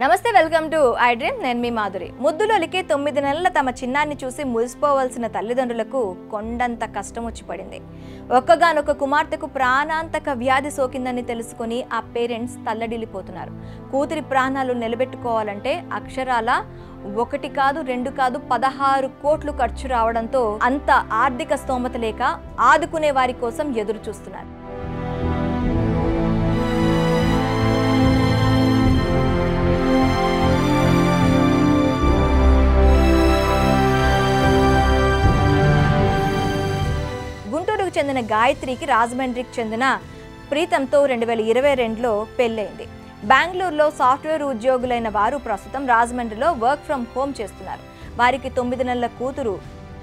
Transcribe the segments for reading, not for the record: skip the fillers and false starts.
నమస్తే welcome to I dream నేను మీ మాధురి. ముద్దులొలికి 9 నెలల తమ చిన్నాన్ని చూసి మురిసిపోవాల్సిన తల్లిదండ్రులకు కొండంత కష్టం వచ్చి పడింది. ఒక్కగానొక్క కుమార్తెకు ప్రాణాంతక వ్యాధి సోకిందని తెలుసుకుని ఆ పేరెంట్స్ తల్లడిల్లిపోతున్నారు. కూతురి ప్రాణాలు నిలబెట్టుకోవాలంటే అక్షరాల 1 కాదు 2 కాదు 16 కోట్లు ఖర్చు రావడంతో అంత ఆర్థిక స్తోమత లేక ఆదుకునే వారి కోసం ఎదురు చూస్తున్నారు. గుంటూరుకు చెందిన గాయత్రికి రాజమండ్రికి చెందిన ప్రీతంతో 2022లో పెళ్ళైంది. బెంగళూరులో సాఫ్ట్వేర్ ఉద్యోగులైన వారు ప్రస్తుతం రాజమండ్రిలో వర్క్ ఫ్రమ్ హోమ్ చేస్తున్నారు. వారికి 9 నెలల కూతురు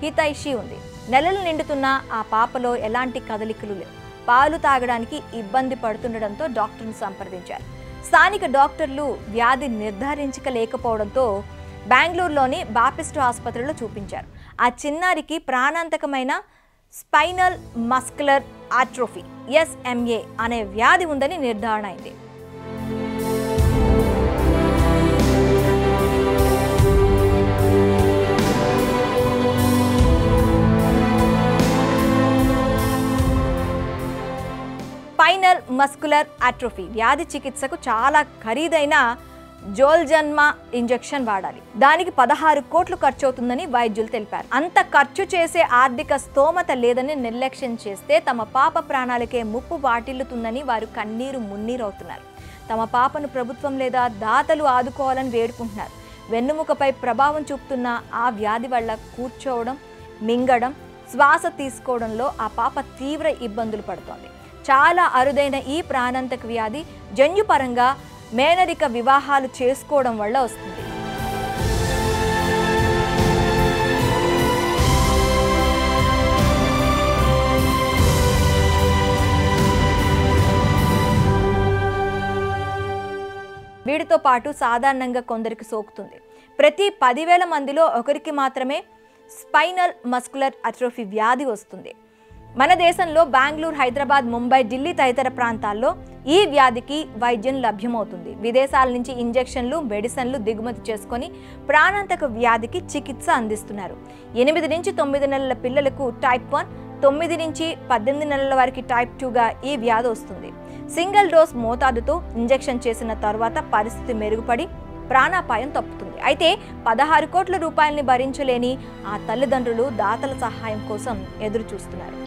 హితైషి ఉంది. నెలలు నిండుతున్న ఆ పాపలో ఎలాంటి కదలికలు లేవు. పాలు తాగడానికి ఇబ్బంది పడుతుండడంతో డాక్టర్ను సంప్రదించారు. స్థానిక డాక్టర్లు వ్యాధి నిర్ధారించలేకపోవడంతో బెంగళూరులోని బాపిస్ట్ ఆసుపత్రిలో చూపించారు. ఆ చిన్నారికి ప్రాణాంతకమైన స్పైనల్ మస్కులర్ ఆట్రోఫీ SMA అనే వ్యాధి ఉందని నిర్ధారణ అయింది. స్పైనల్ మస్కులర్ ఆట్రోఫీ వ్యాధి చికిత్సకు చాలా ఖరీదైన జోల్జన్మా ఇంజెక్షన్ వాడాలి. దానికి 16 కోట్లు ఖర్చు అవుతుందని వైద్యులు తెలిపారు. అంత ఖర్చు చేసే ఆర్థిక స్తోమత లేదని నిర్లక్ష్యం చేస్తే తమ పాప ప్రాణాలకే ముప్పు వాటిల్లుతుందని వారు కన్నీరు మున్నీరవుతున్నారు. తమ పాపను ప్రభుత్వం లేదా దాతలు ఆదుకోవాలని వేడుకుంటున్నారు. వెన్నుముకపై ప్రభావం చూపుతున్న ఆ వ్యాధి వల్ల కూర్చోవడం, మింగడం, శ్వాస తీసుకోవడంలో ఆ పాప తీవ్ర ఇబ్బందులు పడుతోంది. చాలా అరుదైన ఈ ప్రాణాంతక వ్యాధి జన్యుపరంగా మేనరిక వివాహాలు చేసుకోవడం వల్ల వస్తుంది. వీటితో పాటు సాధారణంగా కొందరికి సోకుతుంది. ప్రతి 10,000 మందిలో ఒకరికి మాత్రమే స్పైనల్ మస్కులర్ ఆట్రోఫీ వ్యాధి వస్తుంది. మన దేశంలో బెంగళూరు, హైదరాబాద్, ముంబై, ఢిల్లీ తదితర ప్రాంతాల్లో ఈ వ్యాధికి వైద్యం లభ్యమవుతుంది. విదేశాల నుంచి ఇంజెక్షన్లు, మెడిసిన్లు దిగుమతి చేసుకొని ప్రాణాంతక వ్యాధికి చికిత్స అందిస్తున్నారు. 8 నుంచి 9 నెలల పిల్లలకు టైప్ 1, 9 నుంచి 18 నెలల వారికి టైప్ 2గా ఈ వ్యాధి వస్తుంది. సింగిల్ డోస్ మోతాదుతో ఇంజెక్షన్ చేసిన తర్వాత పరిస్థితి మెరుగుపడి ప్రాణాపాయం తప్పుతుంది. అయితే 16 కోట్ల రూపాయలని భరించలేని ఆ తల్లిదండ్రులు దాతల సహాయం కోసం ఎదురు చూస్తున్నారు.